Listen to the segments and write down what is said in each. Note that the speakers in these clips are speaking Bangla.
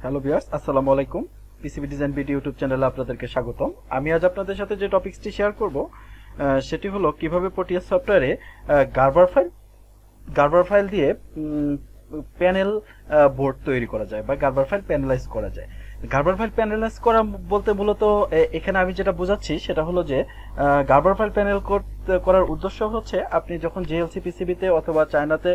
হ্যালো ভিউয়ার্স, আসসালামু আলাইকুম। পিসিবি ডিজাইন বিডি ইউটিউব চ্যানেলে আপনাদেরকে স্বাগতম। আমি আজ আপনাদের সাথে যে টপিকসটি শেয়ার করব সেটি হলো কিভাবে প্রোটিয়াস সফটওয়্যারে গার্বার ফাইল দিয়ে প্যানেল বোর্ড তৈরি করা যায় বা গার্বার ফাইল প্যানেলাইজ করা যায়। গার্বার ফাইল প্যানেলাইজ করা বলতে মূলত এখানে আমি যেটা বোঝাচ্ছি সেটা হলো যে গার্বার ফাইল প্যানেল করার উদ্দেশ্য হচ্ছে আপনি যখন জিএলসি পিসিবিতে অথবা চায়নাতে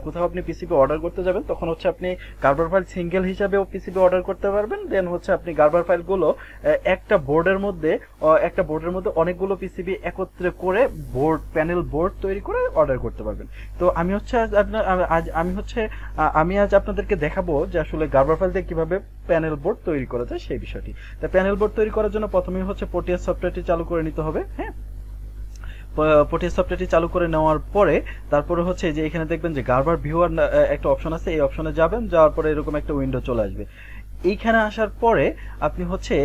কোথাও আপনি পিসিবি অর্ডার করতে যাবেন তখন হচ্ছে আপনি গার্বার ফাইল সিঙ্গেল হিসাবেও পিসিবি অর্ডার করতে পারবেন। দেন হচ্ছে আপনি গার্বার ফাইলগুলো একটা বোর্ডের মধ্যে অনেকগুলো পিসিবি একত্রে করে প্যানেল বোর্ড তৈরি করে অর্ডার করতে পারবেন। তো আমি আজ আপনাদেরকে দেখাবো যে আসলে গার্বার ফাইল দিয়ে কিভাবে প্যানেল বোর্ড তৈরি করা যায় সেই বিষয়টি। তা প্যানেল বোর্ড তৈরি করার জন্য প্রথমেই হচ্ছে প্রোটিয়াস সফটওয়্যারটি চালু করে নিতে হবে। হ্যাঁ, প্রোটিয়াস সফটওয়্যারটি চালু করে নেওয়ার পরে তারপরে হচ্ছে যে এখানে দেখবেন যে গার্বার ভিউয়ার একটা অপশন আছে, এই অপশনে যাবেন, যাওয়ার পরে এরকম একটা উইন্ডো চলে আসবে। এইখানে আসার পরে আপনি হচ্ছে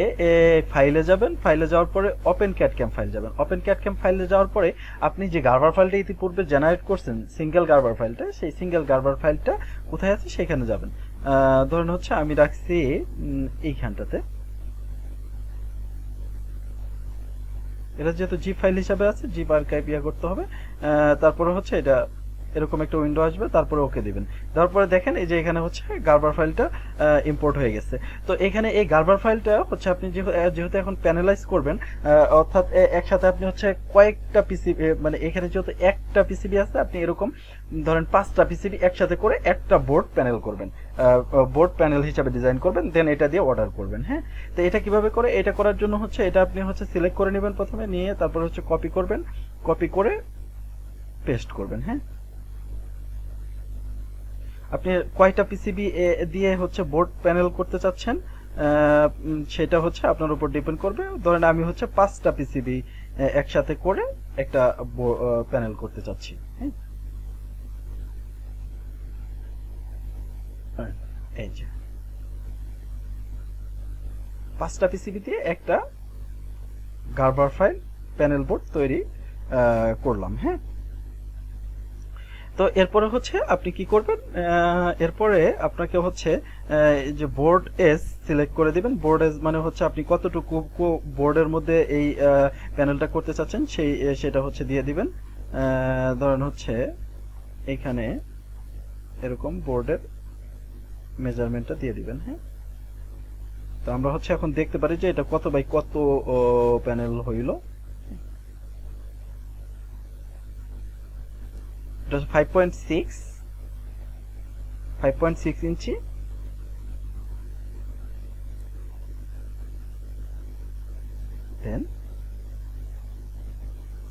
ফাইলে যাবেন, ফাইলে যাওয়ার পরে ওপেন ক্যাড-ক্যাম ফাইল যাবেন। ওপেন ক্যাড-ক্যাম ফাইলে যাওয়ার পরে আপনি যে গার্বার ফাইলটা ইতিপূর্বে জেনারেট করছেন সিঙ্গেল গার্বার ফাইলটা, সেই সিঙ্গেল গার্বার ফাইলটা কোথায় আছে সেখানে যাবেন। ধরুন হচ্ছে আমি রাখছি এইখানটাতে, এটা যেহেতু জিপ ফাইল হিসাবে আছে জিপ আর্কাইভ করতে হবে। তারপরে হচ্ছে এটা এরকম একটা উইন্ডো আসবে, তারপরে ওকে দিবেন। তারপরে দেখেন এই যে এখানে হচ্ছে গার্বার ফাইলটা ইম্পোর্ট হয়ে গেছে। তো এখানে এই গার্বার ফাইলটা হচ্ছে আপনি যেহেতু এখন প্যানেলাইজ করবেন, অর্থাৎ একসাথে আপনি হচ্ছে কয়েকটা পিসিবি, মানে এখানে যেহেতু একটা পিসিবি আছে, আপনি এরকম ধরেন 5টা পিসিবি একসাথে করে একটা বোর্ড প্যানেল করবেন, বোর্ড প্যানেল হিসাবে ডিজাইন করবেন, দেন এটা দিয়ে অর্ডার করবেন। হ্যাঁ, তো এটা কিভাবে করে, এটা করার জন্য হচ্ছে এটা আপনি হচ্ছে সিলেক্ট করে নেবেন প্রথমে, নিয়ে তারপর হচ্ছে কপি করবেন, কপি করে পেস্ট করবেন। হ্যাঁ, আপনি কয়টা পিসিবি দিয়ে হচ্ছে বোর্ড প্যানেল করতে চাচ্ছেন সেটা হচ্ছে আপনার উপর ডিপেন্ড করবে। ধরেন আমি হচ্ছে 5টা পিসিবি একসাথে করে একটা প্যানেল করতে চাচ্ছি। হ্যাঁ, এই যে 5টা পিসিবি দিয়ে একটা গার্বার ফাইল প্যানেল বোর্ড তৈরি করলাম। হ্যাঁ, তো এরপরে হচ্ছে আপনি কি করবেন, এরপরে আপনাকে হচ্ছে যে বোর্ড এজ সিলেক্ট করে দিবেন। বোর্ড এজ মানে হচ্ছে আপনি কতটুকু বোর্ডের মধ্যে এই প্যানেলটা করতে চাচ্ছেন সেটা হচ্ছে দিয়ে দিবেন। ধরেন হচ্ছে এইখানে এরকম বোর্ডের মেজারমেন্টটা দিয়ে দিবেন। হ্যাঁ, তো আমরা হচ্ছে এখন দেখতে পারি যে এটা কত বাই কত প্যানেল হইল। এটা 5.6 ইঞ্চি, দেন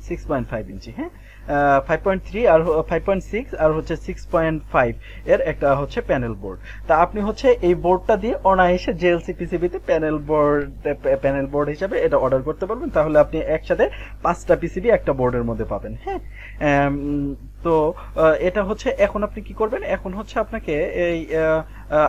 6.5 ইঞ্চি। হ্যাঁ, 5.3 আর 5.6 আর হচ্ছে 6.5 এর একটা হচ্ছে প্যানেল বোর্ড। তা আপনি হচ্ছে এই বোর্ডটা দিয়ে অনায়াসে জেএলসি পিসিবিতে প্যানেল বোর্ড হিসাবে এটা অর্ডার করতে পারবেন। তাহলে আপনি একসাথে 5টা পিসিবি একটা বোর্ডের মধ্যে পাবেন। হ্যাঁ, তো এটা হচ্ছে এখন আপনি কি করবেন, এখন হচ্ছে আপনাকে এই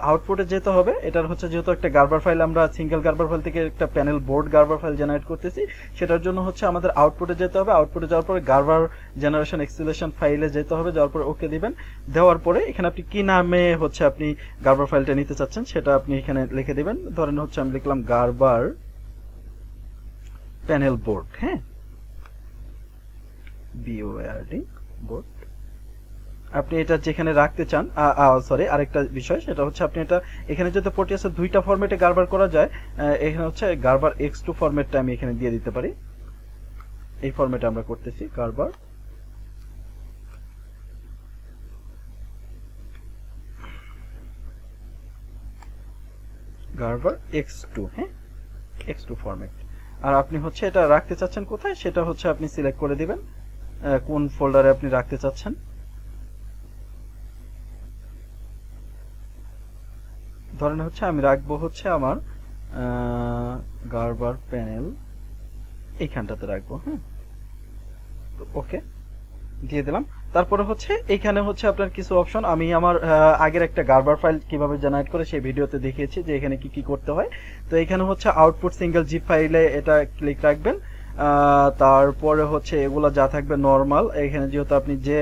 আউটপুটে যেতে হবে। এটার হচ্ছে যেহেতু একটা গার্বার ফাইল, আমরা সিঙ্গেল গার্বার ফাইল থেকে একটা প্যানেল বোর্ড গার্বার ফাইল জেনারেট করতেছি, সেটার জন্য হচ্ছে আমাদের আউটপুটে যেতে হবে। আউটপুটে যাওয়ার পরে গার্বার জেনারেশন এক্সিলেশন ফাইলে যেতে হবে, যাওয়ার পরে ওকে দিবেন। দেওয়ার পরে এখানে আপনি কি নামে হচ্ছে আপনি গার্বার ফাইলটা নিতে চাচ্ছেন সেটা আপনি এখানে লিখে দিবেন। ধরেন হচ্ছে আমি লিখলাম গার্বার প্যানেল বোর্ড। হ্যাঁ, বিওআরডি বোর্ড। আপনি এটা যেখানে রাখতে চান, সরি আরেকটা বিষয়, সেটা হচ্ছে আপনি এটা এখানে যদি প্রোটিয়াসের 2টা ফরম্যাটে গার্বার করা যায়, এখানে হচ্ছে গার্বার x2 ফরম্যাটটা আমি এখানে দিয়ে দিতে পারি। এই ফরম্যাটে আমরা করতেছি গার্বার x2। হ্যাঁ, x2 ফরম্যাট। আর আপনি হচ্ছে এটা রাখতে চাচ্ছেন কোথায় সেটা হচ্ছে আপনি সিলেক্ট করে দিবেন কোন ফোল্ডারে আপনি রাখতে চাচ্ছেন। ধরেন হচ্ছে আমি রাখবো হচ্ছে আমার গার্বার প্যানেল এইখানটাতে রাখবো। হ্যাঁ, ওকে দিয়ে দিলাম। তারপরে হচ্ছে এইখানে হচ্ছে আপনার কিছু অপশন, আমি আমার আগের একটা গার্বার ফাইল কিভাবে জেনারেট করে সেই ভিডিওতে দেখিয়েছি যে এখানে কি কি করতে হয়। তো এখানে হচ্ছে আউটপুট সিঙ্গেল জিপ ফাইলে এটা ক্লিক রাখবেন। তারপরে হচ্ছে এগুলো যা থাকবে নরমাল, এখানে যেহেতু আপনি যে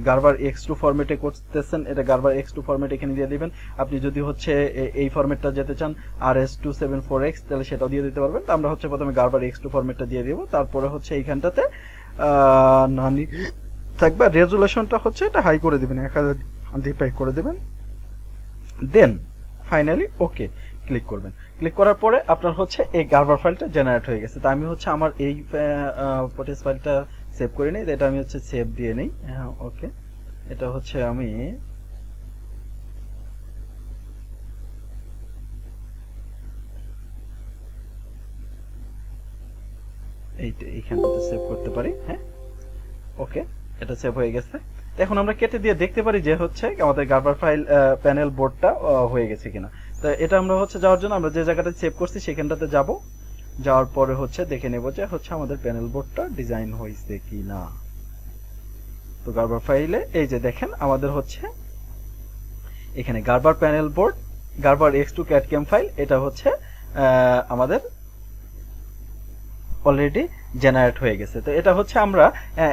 গার্বার X2 ফরম্যাটে করতেছেন, এটা গার্বার X2 ফরম্যাট এখানে দিয়ে দিবেন। আপনি যদি হচ্ছে এই ফরম্যাটটা যেতে চান RS274X, তাহলে সেটাও দিয়ে দিতে পারবেন। তো আমরা হচ্ছে প্রথমে গার্বার X2 ফরম্যাটটা দিয়ে দিব, তারপরে হচ্ছে এইখানটাতে নানি থাকবে, রেজুলেশনটা হচ্ছে এটা হাই করে দিবেন, 1080p করে দিবেন, দেন ফাইনালি ওকে ক্লিক করবেন। ক্লিক করার পরে আপনার হচ্ছে এই গার্বার ফাইলটা জেনারেট হয়ে গেছে। তো আমি হচ্ছে আমার এই ফুটেজ ফাইলটা সেভ করে নিই, এটা আমি হচ্ছে সেভ দিয়ে নিই। হ্যাঁ ওকে, এটা হচ্ছে আমি এইখানটাতে সেভ করতে পারি। হ্যাঁ ওকে, এটা সেভ হয়ে গেছে। তো এখন আমরা কেটে দিয়ে দেখতে পারি যে হচ্ছে আমাদের গার্বার ফাইল প্যানেল বোর্ডটা হয়ে গেছে কিনা। তো এটা আমরা হচ্ছে যাওয়ার জন্য আমরা যে জায়গাটা সেভ করছি সেখানটাতে যাব, যাওয়ার পরে হচ্ছে দেখে নেব যে হচ্ছে আমাদের প্যানেল বোর্ডটা ডিজাইন হয়েছে কিনা। তো গার্বার ফাইলে এই যে দেখেন আমাদের হচ্ছে এখানে Gerber panel board, Gerber X2 CAD/CAM file, এটা হচ্ছে আমাদের অলরেডি জেনারেট হয়ে গেছে। তো এটা হচ্ছে আমরা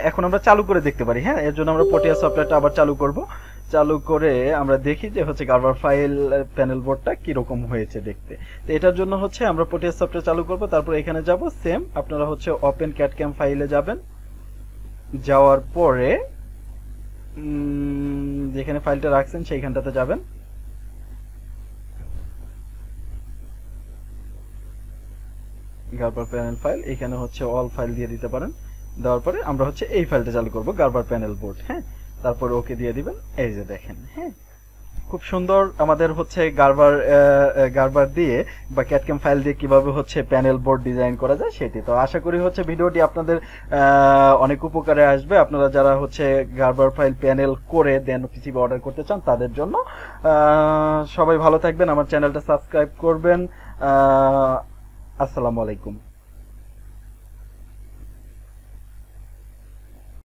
এখন আমরা চালু করে দেখতে পারি। হ্যাঁ, এর জন্য আমরা পটিয়া সফটওয়্যারটা আবার চালু করব। চালু করে আমরা দেখি যে হচ্ছে গার্বার ফাইল প্যানেল বোর্ডটা কিরকম হয়েছে দেখতে। তো এটার জন্য হচ্ছে আমরা পটিয়া সফটওয়্যার চালু করব, তারপর এখানে যাব, সেম আপনারা হচ্ছে ওপেন CAD/CAM ফাইলে যাবেন, যাওয়ার পরে যেখানে ফাইলটা রাখছেন সেইখানটাতে যাবেন, গার্বার প্যানেল ফাইল, এখানে হচ্ছে অল ফাইল দিয়ে দিতে পারেন। দেওয়ার পরে আমরা হচ্ছে এই ফাইলটা চালু করব, গার্বার প্যানেল বোর্ড। হ্যাঁ, তারপরে ওকে দিয়ে দিবেন। এই যে দেখেন, হ্যাঁ খুব সুন্দর আমাদের হচ্ছে গার্বার দিয়ে বা CAD/CAM ফাইল দিয়ে কিভাবে হচ্ছে প্যানেল বোর্ড ডিজাইন করা যায় সেটি। তো আশা করি হচ্ছে ভিডিওটি আপনাদের অনেক উপকারে আসবে, আপনারা যারা হচ্ছে গার্বার ফাইল প্যানেল করে দেন পিসিবি অর্ডার করতে চান তাদের জন্য। সবাই ভালো থাকবেন, আমার চ্যানেলটা সাবস্ক্রাইব করবেন। আসসালামু আলাইকুম।